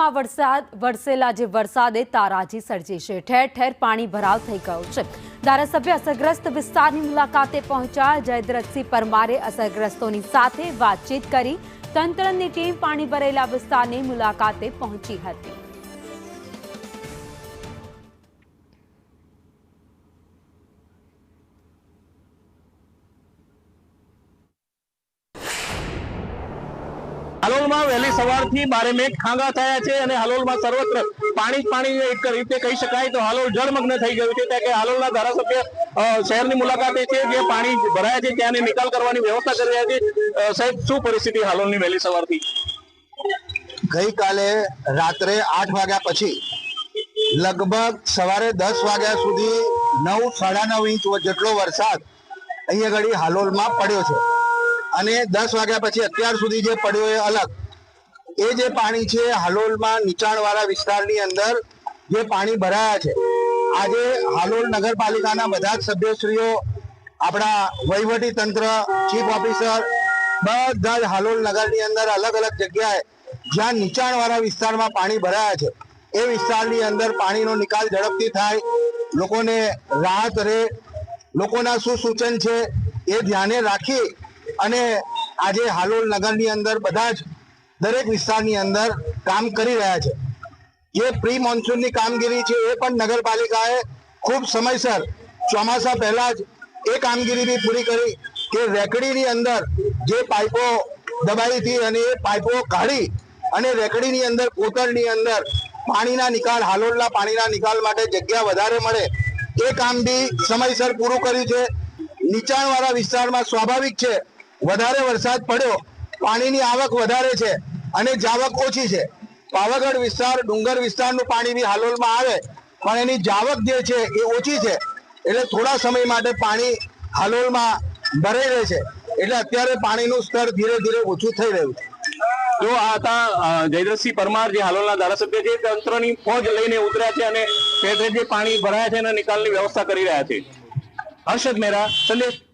જિલ્લામાં વરસેલા વરસાદે તારાજી સર્જી છે। ઠેર ઠેર પાણી ભરાવ થઈ ગયું છે। ધારાસભ્ય અસરગ્રસ્ત વિસ્તારની મુલાકાતે પહોંચ્યા। જયદ્રથસિંહ પરમારે અસરગ્રસ્તોની સાથે વાતચીત કરી। તંત્રની ટીમ પાણી ભરેલા વિસ્તારની મુલાકાતે પહોંચી હતી। હાલોલ में वहेली सवारथी 12 मेघ खांगा थया छे अने हालोल में सर्वत्र पाणी ज पाणी एक रीते कही शकाय तो हालोल जलमग्न थई गयुं छे। त्यारे हालोलना धारासभ्य शहेरनी मुलाकाते छे जे पाणी भराया छे त्याने निकाल करवानी व्यवस्था करी रह्या छे। साहेब शुं परिस्थिति हालोलनी वहेली सवारथी? गई काले रात्रे 8 वाग्या पछी लगभग सवारे 10 वाग्या सुधी 9 साढ़ा 9 इंच जेटलो वरसाद अहींया घड़ी हालोल में पड्यो छे અને 10 વાગ્યા પછી અત્યાર સુધી જે પડ્યો એ અલગ। એ જે પાણી છે હાલોલમાં નીચાણવાળા વિસ્તારની અંદર જે પાણી ભરાયા છે, આજે હાલોલ નગરપાલિકાના બધા જ સભ્યશ્રીઓ, આપણા વહીવટી તંત્ર, ચીફ ઓફિસર બધા જ હાલોલ નગરની અંદર અલગ અલગ જગ્યાએ જ્યાં નીચાણવાળા વિસ્તારમાં પાણી ભરાયા છે એ વિસ્તારની અંદર પાણીનો નિકાલ ઝડપથી થાય, લોકોને રાહત રહે, લોકોના શું સૂચન છે એ ધ્યાને રાખી અને આજે હાલોલ નગરની અંદર બધા જ દરેક વિસ્તારની અંદર કામ કરી રહ્યા છે। જે પ્રી મોન્સૂનની કામગીરી છે એ પણ નગરપાલિકાએ ખૂબ સમયસર ચોમાસા પહેલા જ એ કામગીરી બી પૂરી કરી કે રેકડીની અંદર જે પાઇપો દબાઈ હતી અને એ પાઇપો કાઢી અને રેકડીની અંદર કોતરની અંદર પાણીના નિકાલ, હાલોલના પાણીના નિકાલ માટે જગ્યા વધારે મળે એ કામ બી સમયસર પૂરું કર્યું છે। નીચાણવાળા વિસ્તારમાં સ્વાભાવિક છે વધારે વરસાદ પડ્યો, પાણીની આવક વધારે છે અને જાવક ઓછી છે। પાવાગઢ વિસ્તાર, ડુંગર વિસ્તારનું પાણી બી હાલોલમાં આવે પણ એની જાવક જે છે એ ઓછી છે, એટલે થોડા સમય માટે પાણી હાલોલમાં ભરાઈ રહે છે, એટલે અત્યારે પાણીનું સ્તર ધીરે ધીરે ઓછું થઈ રહ્યું છે। તો આ હતા જયદ્રથસિંહ પરમાર જે હાલોલના ધારાસભ્ય છે, તંત્રની ફોજ લઈને ઉતર્યા છે અને ઠેર ઠેર જે પાણી ભરાયા છે એના નિકાલની વ્યવસ્થા કરી રહ્યા છે। હર્ષદ મેરા, સંદેશ।